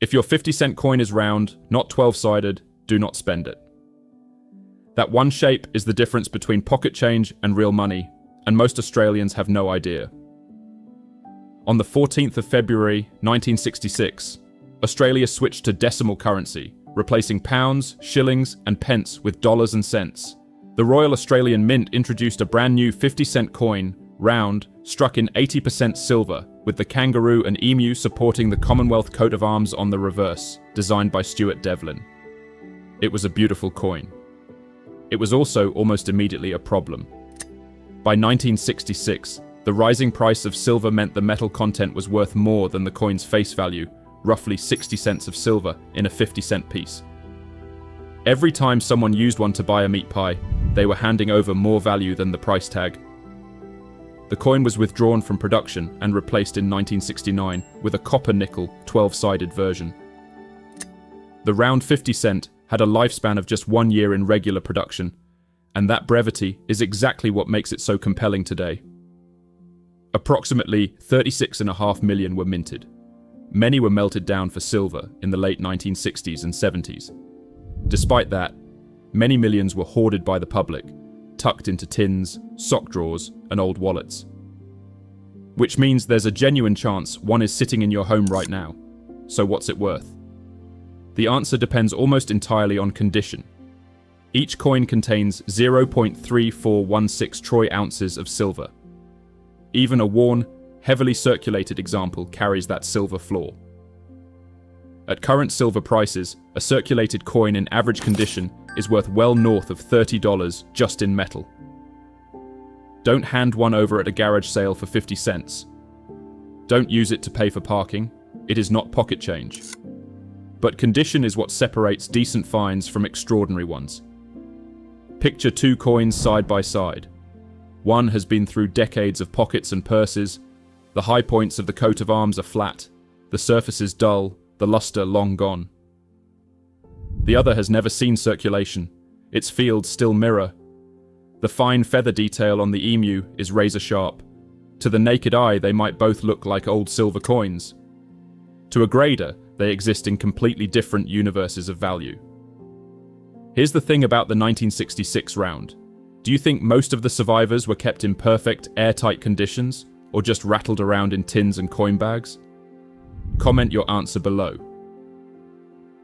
If your 50-cent coin is round, not 12-sided, do not spend it. That one shape is the difference between pocket change and real money, and most Australians have no idea. On the 14th of February 1966, Australia switched to decimal currency, replacing pounds, shillings, and pence with dollars and cents. The Royal Australian Mint introduced a brand new 50-cent coin, round, struck in 80% silver, with the kangaroo and emu supporting the Commonwealth coat of arms on the reverse, designed by Stuart Devlin. It was a beautiful coin. It was also almost immediately a problem. By 1966, the rising price of silver meant the metal content was worth more than the coin's face value, roughly 60 cents of silver in a 50-cent piece. Every time someone used one to buy a meat pie, they were handing over more value than the price tag. The coin was withdrawn from production and replaced in 1969 with a copper nickel 12-sided version. The round 50 cent had a lifespan of just 1 year in regular production, and that brevity is exactly what makes it so compelling today. Approximately 36.5 million were minted. Many were melted down for silver in the late 1960s and 70s. Despite that, many millions were hoarded by the public, tucked into tins, sock drawers, and old wallets. Which means there's a genuine chance one is sitting in your home right now. So what's it worth? The answer depends almost entirely on condition. Each coin contains 0.3416 troy ounces of silver. Even a worn, heavily circulated example carries that silver floor. At current silver prices, a circulated coin in average condition is worth well north of $30 just in metal. Don't hand one over at a garage sale for 50 cents. Don't use it to pay for parking. It is not pocket change. But condition is what separates decent finds from extraordinary ones. Picture two coins side by side. One has been through decades of pockets and purses. The high points of the coat of arms are flat, the surface is dull, the luster long gone. The other has never seen circulation, its fields still mirror. The fine feather detail on the emu is razor sharp. To the naked eye, they might both look like old silver coins. To a grader, they exist in completely different universes of value. Here's the thing about the 1966 round. Do you think most of the survivors were kept in perfect, airtight conditions, or just rattled around in tins and coin bags? Comment your answer below.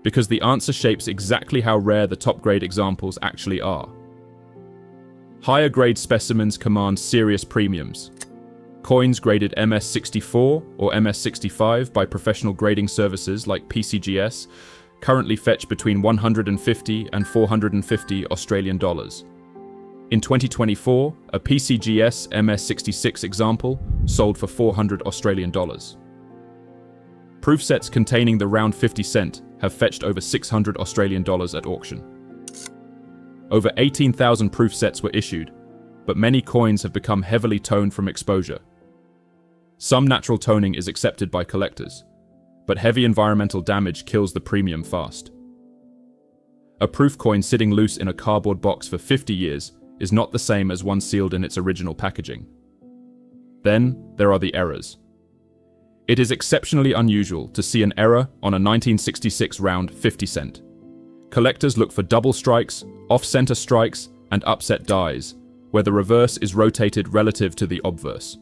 Because the answer shapes exactly how rare the top-grade examples actually are. Higher-grade specimens command serious premiums. Coins graded MS64 or MS65 by professional grading services like PCGS currently fetch between 150 and 450 Australian dollars. In 2024, a PCGS MS66 example sold for 400 Australian dollars. Proof sets containing the round 50 cent have fetched over 600 Australian dollars at auction. Over 18,000 proof sets were issued, but many coins have become heavily toned from exposure. Some natural toning is accepted by collectors, but heavy environmental damage kills the premium fast. A proof coin sitting loose in a cardboard box for 50 years is not the same as one sealed in its original packaging. Then there are the errors. It is exceptionally unusual to see an error on a 1966 round 50 cent. Collectors look for double strikes, off-center strikes, and upset dies, where the reverse is rotated relative to the obverse.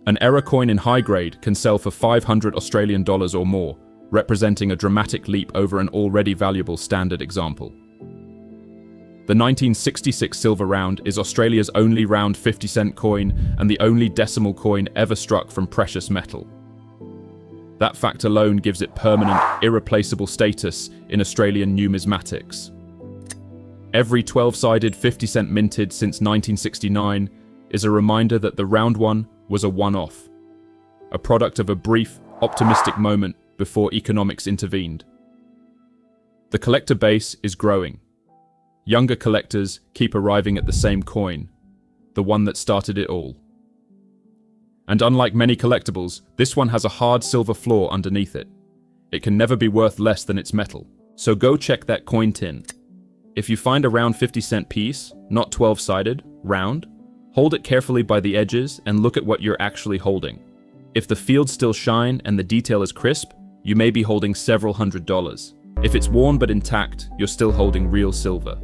An error coin in high grade can sell for 500 Australian dollars or more, representing a dramatic leap over an already valuable standard example. The 1966 silver round is Australia's only round 50-cent coin and the only decimal coin ever struck from precious metal. That fact alone gives it permanent, irreplaceable status in Australian numismatics. Every 12-sided 50-cent minted since 1969 is a reminder that the round one was a one-off, a product of a brief, optimistic moment before economics intervened. The collector base is growing. Younger collectors keep arriving at the same coin, the one that started it all. And unlike many collectibles, this one has a hard silver floor underneath it. It can never be worth less than its metal, so go check that coin tin. If you find a round 50-cent piece, not 12-sided, round, hold it carefully by the edges and look at what you're actually holding. If the fields still shine and the detail is crisp, you may be holding several $100s. If it's worn but intact, you're still holding real silver.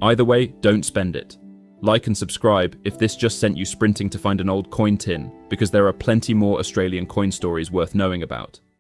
Either way, don't spend it. Like and subscribe if this just sent you sprinting to find an old coin tin, because there are plenty more Australian coin stories worth knowing about.